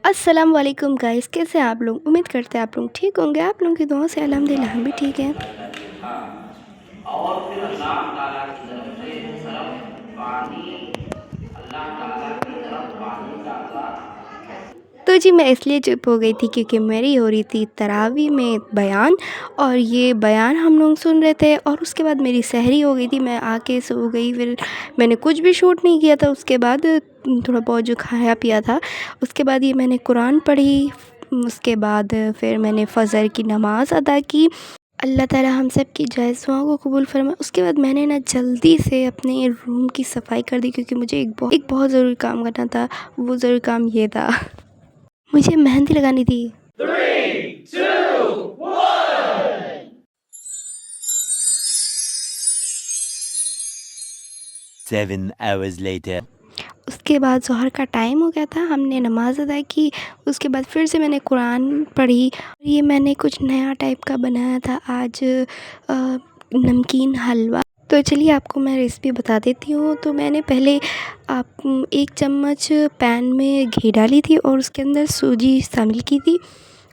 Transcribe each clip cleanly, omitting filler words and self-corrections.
अस्सलाम वालेकुम गाइस, कैसे हैं आप लोग। उम्मीद करते हैं आप लोग ठीक होंगे। आप लोगों की दुआ से अल्हम्दुलिल्लाह हम भी ठीक हैं। हाँ, और फिर अल्लाह ताला की तरफ से सरफ पानी अल्लाह ताला की तरफ पानी डाला। तो जी मैं इसलिए चुप हो गई थी क्योंकि मेरी हो रही थी तरावी में बयान, और ये बयान हम लोग सुन रहे थे और उसके बाद मेरी सहरी हो गई थी। मैं आके सो गई। फिर मैंने कुछ भी शूट नहीं किया था। उसके बाद थोड़ा बहुत जो खाया पिया था, उसके बाद ये मैंने कुरान पढ़ी। उसके बाद फिर मैंने फ़जर की नमाज़ अदा की। अल्लाह ताला हम सब की जायज़ दुआओं को कबूल फरमाए। उसके बाद मैंने ना जल्दी से अपने रूम की सफाई कर दी क्योंकि मुझे एक बहुत ज़रूरी काम करना था। वो ज़रूरी काम ये था, मुझे मेहंदी लगानी थी। 3, 2, 1। 7 hours later. उसके बाद ज़ोहर का टाइम हो गया था, हमने नमाज़ अदा की। उसके बाद फिर से मैंने कुरान पढ़ी। ये मैंने कुछ नया टाइप का बनाया था आज, नमकीन हलवा। तो चलिए आपको मैं रेसिपी बता देती हूँ। तो मैंने पहले 1 चम्मच पैन में घी डाली थी और उसके अंदर सूजी शामिल की थी।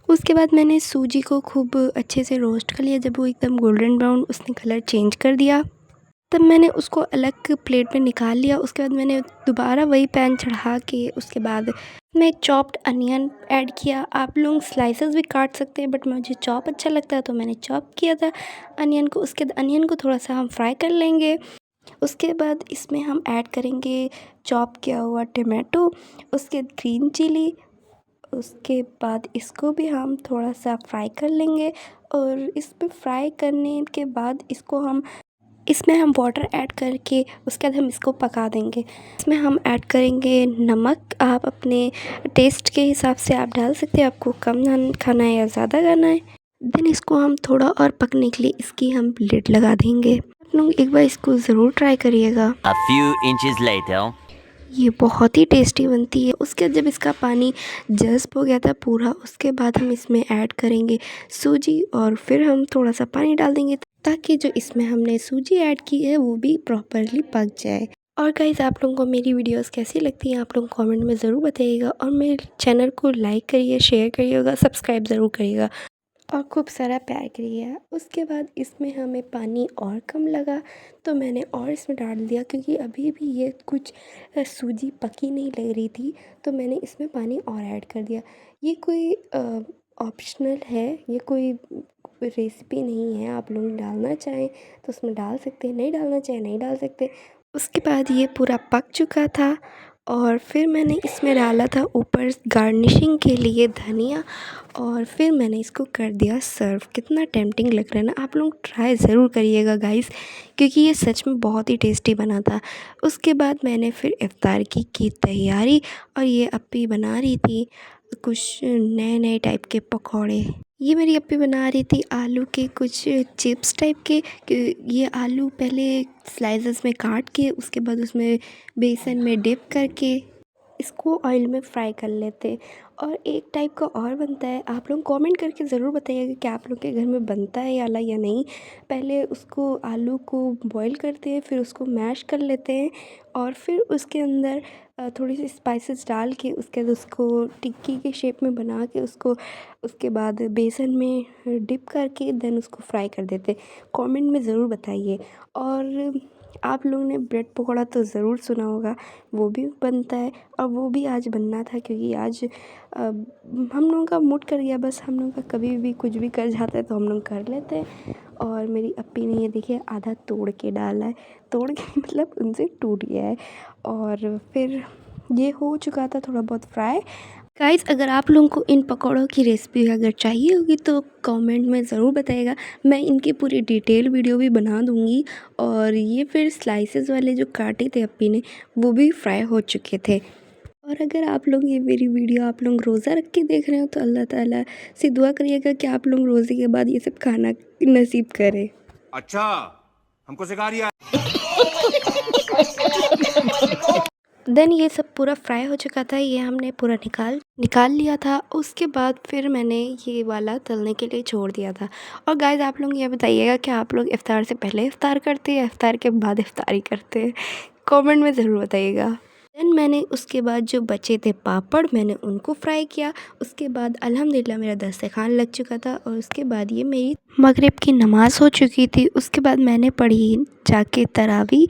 उसके बाद मैंने सूजी को खूब अच्छे से रोस्ट कर लिया। जब वो एकदम गोल्डन ब्राउन उसने कलर चेंज कर दिया, तब मैंने उसको अलग प्लेट में निकाल लिया। उसके बाद मैंने दोबारा वही पैन चढ़ा के उसके बाद मैं चॉप्ड अनियन ऐड किया। आप लोग स्लाइसेस भी काट सकते हैं, बट मुझे चॉप अच्छा लगता है तो मैंने चॉप किया था अनियन को। उसके बाद अनियन को थोड़ा सा हम फ्राई कर लेंगे। उसके बाद इसमें हम ऐड करेंगे चॉप किया हुआ टमाटो, उसके ग्रीन चिली। उसके बाद इसको भी हम थोड़ा सा फ्राई कर लेंगे, और इसमें फ्राई करने के बाद इसमें हम वाटर ऐड करके उसके बाद हम इसको पका देंगे। इसमें हम ऐड करेंगे नमक। आप अपने टेस्ट के हिसाब से आप डाल सकते हैं, आपको कम खाना है या ज़्यादा खाना है। देन इसको हम थोड़ा और पकने के लिए इसकी हम लिड लगा देंगे। आप लोग एक बार इसको ज़रूर ट्राई करिएगा। A few inches later. ये बहुत ही टेस्टी बनती है। उसके बाद जब इसका पानी जज़्ब हो गया था पूरा, उसके बाद हम इसमें ऐड करेंगे सूजी, और फिर हम थोड़ा सा पानी डाल देंगे ताकि जो इसमें हमने सूजी ऐड की है वो भी प्रॉपरली पक जाए। और गाइस, आप लोगों को मेरी वीडियोस कैसी लगती हैं आप लोग कमेंट में ज़रूर बताइएगा, और मेरे चैनल को लाइक करिए, शेयर करिएगा, सब्सक्राइब ज़रूर करिएगा और खूब सारा प्यार करिए। उसके बाद इसमें हमें पानी और कम लगा तो मैंने और इसमें डाल दिया, क्योंकि अभी भी ये कुछ सूजी पकी नहीं लग रही थी, तो मैंने इसमें पानी और ऐड कर दिया। ये कोई ऑप्शनल है, ये कोई रेसिपी नहीं है। आप लोग डालना चाहें तो उसमें डाल सकते हैं, नहीं डालना चाहें नहीं डाल सकते। उसके बाद ये पूरा पक चुका था, और फिर मैंने इसमें डाला था ऊपर गार्निशिंग के लिए धनिया, और फिर मैंने इसको कर दिया सर्व। कितना टेम्पटिंग लग रहा है ना। आप लोग ट्राई ज़रूर करिएगा गाइस, क्योंकि ये सच में बहुत ही टेस्टी बना था। उसके बाद मैंने फिर इफ़्तार की तैयारी, और ये अप्पी बना रही थी कुछ नए नए टाइप के पकौड़े। ये मेरी अप्पी बना रही थी आलू के कुछ चिप्स टाइप के। ये आलू पहले स्लाइसेस में काट के उसके बाद उसमें बेसन में डिप करके इसको ऑयल में फ्राई कर लेते। और एक टाइप का और बनता है, आप लोग कमेंट करके ज़रूर बताइएगा कि आप लोग के घर में बनता है या नहीं। पहले उसको आलू को बॉईल करते हैं, फिर उसको मैश कर लेते हैं, और फिर उसके अंदर थोड़ी सी स्पाइसेस डाल के उसके बाद उसको टिक्की के शेप में बना के उसको उसके बाद बेसन में डिप करके देन उसको फ्राई कर देते। कमेंट में ज़रूर बताइए। और आप लोगों ने ब्रेड पकौड़ा तो ज़रूर सुना होगा, वो भी बनता है, और वो भी आज बनना था क्योंकि आज हम लोगों का मूड कर गया। बस हम लोगों का कभी भी कुछ भी कर जाता है तो हम लोग कर लेते हैं। और मेरी अप्पी ने ये देखिए आधा तोड़ के डाला है, तोड़ के मतलब उनसे टूट गया है। और फिर ये हो चुका था थोड़ा बहुत फ्राई। गाइस, अगर आप लोगों को इन पकौड़ों की रेसिपी अगर चाहिए होगी तो कमेंट में ज़रूर बताइएगा। मैं इनकी पूरी डिटेल वीडियो भी बना दूँगी। और ये फिर स्लाइसेस वाले जो काटे थे अप्पी ने, वो भी फ्राई हो चुके थे। और अगर आप लोग ये मेरी वीडियो आप लोग रोज़ा रख के देख रहे हो तो अल्लाह ताला से दुआ करिएगा कि आप लोग रोज़े के बाद ये सब खाना नसीब करें। अच्छा, हमको सिखा रिया। देन ये सब पूरा फ्राई हो चुका था, ये हमने पूरा निकाल लिया था। उसके बाद फिर मैंने ये वाला तलने के लिए छोड़ दिया था। और गाइस, आप लोग ये बताइएगा कि आप लोग इफ़्तार से पहले इफ़्तार करते हैं या इफ़्तार के बाद इफ़्तारी करते हैं। कमेंट में ज़रूर बताइएगा। देन मैंने उसके बाद जो बचे थे पापड़ मैंने उनको फ्राई किया। उसके बाद अल्हम्दुलिल्लाह मेरा दस्तरखान लग चुका था और उसके बाद ये मेरी मगरिब की नमाज़ हो चुकी थी। उसके बाद मैंने पढ़ी जाके तरावी।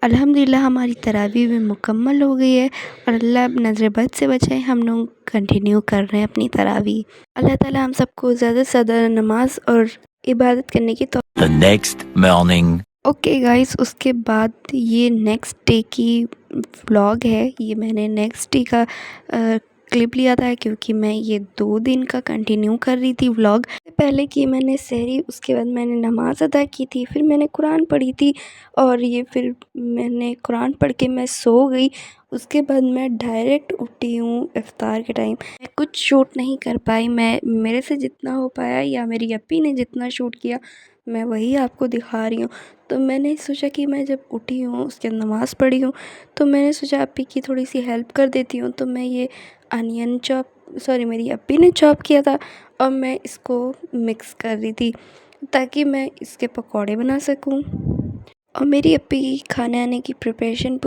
अल्हम्दुलिल्लाह हमारी तरावी भी मुकम्मल हो गई है और अल्लाह नज़र बद से बचाए। हम लोग कंटिन्यू कर रहे हैं अपनी तरावी। अल्लाह ताला हम सबको ज़्यादा से ज़्यादा नमाज और इबादत करने की The next morning. Okay guys, उसके बाद ये नेक्स्ट डे की व्लॉग है। ये मैंने नेक्स्ट डे का क्लिप लिया था क्योंकि मैं ये 2 दिन का कंटिन्यू कर रही थी व्लॉग। पहले की मैंने सहरी, उसके बाद मैंने नमाज़ अदा की थी, फिर मैंने कुरान पढ़ी थी और ये फिर मैंने कुरान पढ़ के मैं सो गई। उसके बाद मैं डायरेक्ट उठी हूँ इफ़्तार के टाइम। मैं कुछ शूट नहीं कर पाई, मैं मेरे से जितना हो पाया या मेरी अप्पी ने जितना शूट किया मैं वही आपको दिखा रही हूँ। तो मैंने सोचा कि मैं जब उठी हूँ उसके बाद नमाज़ पढ़ी हूँ तो मैंने सोचा अप्पी की थोड़ी सी हेल्प कर देती हूँ। तो मैं ये अनियन मेरी अप्पी ने चॉप किया था और मैं इसको मिक्स कर रही थी ताकि मैं इसके पकौड़े बना सकूँ। और मेरी अप्पी की खाने आने की प्रिपरेशन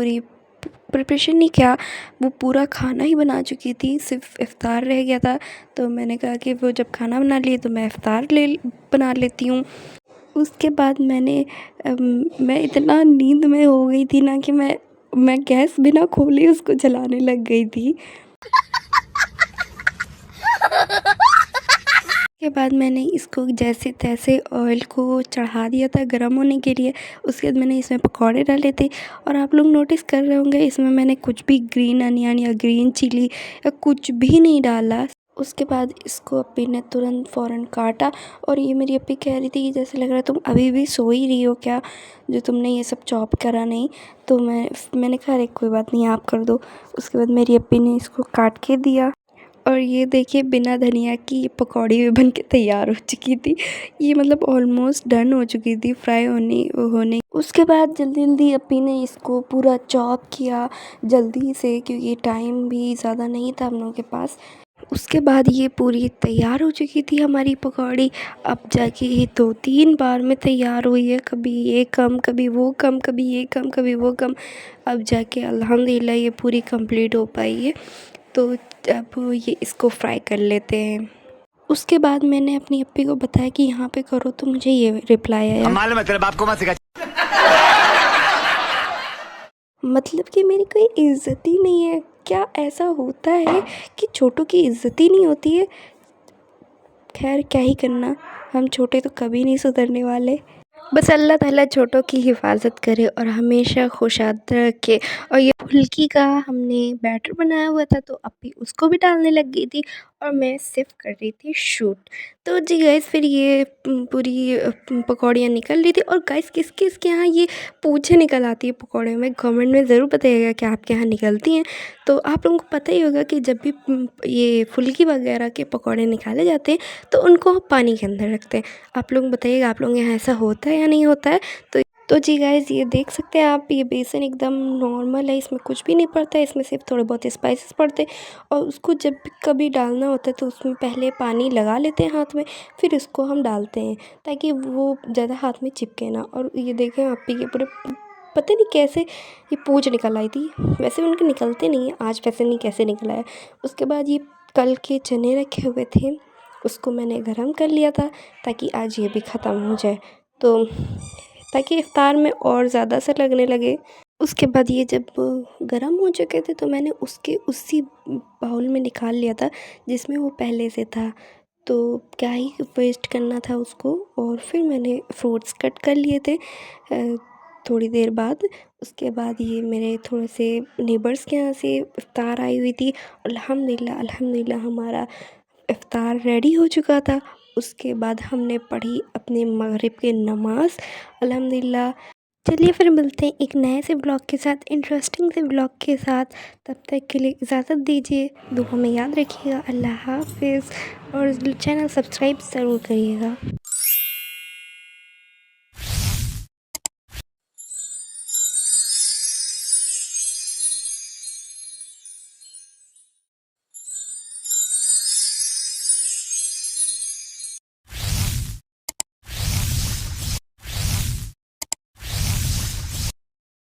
नहीं क्या, वो पूरा खाना ही बना चुकी थी, सिर्फ इफ़्तार रह गया था। तो मैंने कहा कि वो जब खाना बना लिए तो मैं इफ़्तार बना लेती हूँ। उसके बाद मैं इतना नींद में हो गई थी ना कि मैं गैस बिना खोले उसको जलाने लग गई थी। उसके बाद मैंने इसको जैसे तैसे ऑयल को चढ़ा दिया था गर्म होने के लिए। उसके बाद मैंने इसमें पकौड़े डाले थे और आप लोग नोटिस कर रहे होंगे इसमें मैंने कुछ भी ग्रीन अनियन या ग्रीन चिली या कुछ भी नहीं डाला। उसके बाद इसको अप्पी ने तुरंत फ़ौरन काटा और ये मेरी अप्पी कह रही थी कि जैसे लग रहा है तुम अभी भी सो ही रही हो क्या, जो तुमने ये सब चॉप करा नहीं। तो मैंने कहा अरे कोई बात नहीं आप कर दो। उसके बाद मेरी अप्पी ने इसको काट के दिया और ये देखिए बिना धनिया की ये पकौड़ी भी बन के तैयार हो चुकी थी। ये मतलब ऑलमोस्ट डन हो चुकी थी फ्राई होने। उसके बाद जल्दी जल्दी अप्पी ने इसको पूरा चॉप किया जल्दी से क्योंकि टाइम भी ज़्यादा नहीं था हम लोगों के पास। उसके बाद ये पूरी तैयार हो चुकी थी हमारी पकौड़ी। अब जाके ये 2-3 बार में तैयार हुई है, कभी ये कम कभी वो कम, कभी ये कम कभी वो कम। अब जाके अल्हम्दुलिल्लाह ये पूरी कंप्लीट हो पाई है। तो अब ये इसको फ्राई कर लेते हैं। उसके बाद मैंने अपनी अप्पी को बताया कि यहाँ पे करो तो मुझे ये रिप्लाई आया, मालूम है तेरे बाप को मत सिखा। मतलब कि मेरी कोई इज़्ज़त ही नहीं है। क्या ऐसा होता है कि छोटों की इज़्ज़त ही नहीं होती है? खैर क्या ही करना, हम छोटे तो कभी नहीं सुधरने वाले। बस अल्लाह ताला छोटों की हिफाजत करे और हमेशा खुशाद रखे। और ये फुल्की का हमने बैटर बनाया हुआ था तो अप्पी उसको भी डालने लग गई थी और मैं सिर्फ कर रही थी शूट। तो जी गाइस फिर ये पूरी पकौड़ियाँ निकल रही थी। और गाइस किस किस के यहाँ ये पूँछें निकल आती है पकौड़े में, कमेंट में ज़रूर बताइएगा कि आपके यहाँ निकलती हैं। तो आप लोगों को पता ही होगा कि जब भी ये फुल्की वगैरह के पकौड़े निकाले जाते हैं तो उनको हम पानी के अंदर रखते हैं। आप लोग बताइएगा आप लोगों के यहाँ ऐसा होता है या नहीं होता है। तो जी गाइस ये देख सकते हैं आप, ये बेसन एकदम नॉर्मल है, इसमें कुछ भी नहीं पड़ता है, इसमें सिर्फ थोड़े बहुत स्पाइसेस पड़ते हैं। और उसको जब भी कभी डालना होता है तो उसमें पहले पानी लगा लेते हैं हाथ में, फिर उसको हम डालते हैं ताकि वो ज़्यादा हाथ में चिपके ना। और ये देखें अप्पी के पूरे पता नहीं कैसे ये पूँछ निकल आई थी, वैसे उनके निकलते नहीं हैं, आज वैसे नहीं कैसे निकल आया। उसके बाद ये कल के चने रखे हुए थे उसको मैंने गरम कर लिया था ताकि आज ये भी ख़त्म हो जाए, तो ताकि इफ़्तार में और ज़्यादा सा लगने लगे। उसके बाद ये जब गरम हो चुके थे तो मैंने उसके उसी बाउल में निकाल लिया था जिसमें वो पहले से था। तो क्या ही वेस्ट करना था उसको। और फिर मैंने फ्रूट्स कट कर लिए थे थोड़ी देर बाद। उसके बाद ये मेरे थोड़े से नेबर्स के यहाँ से इफ़्तार आई हुई थी। अल्हम्दुलिल्लाह हमारा इफ़्तार रेडी हो चुका था। उसके बाद हमने पढ़ी अपने मगरिब की नमाज़ अल्हम्दुलिल्लाह। चलिए फिर मिलते हैं एक नए से ब्लॉग के साथ, इंटरेस्टिंग से ब्लॉग के साथ। तब तक के लिए इजाज़त दीजिए, दुआ में याद रखिएगा। अल्लाह हाफ़िज़ और चैनल सब्सक्राइब ज़रूर करिएगा।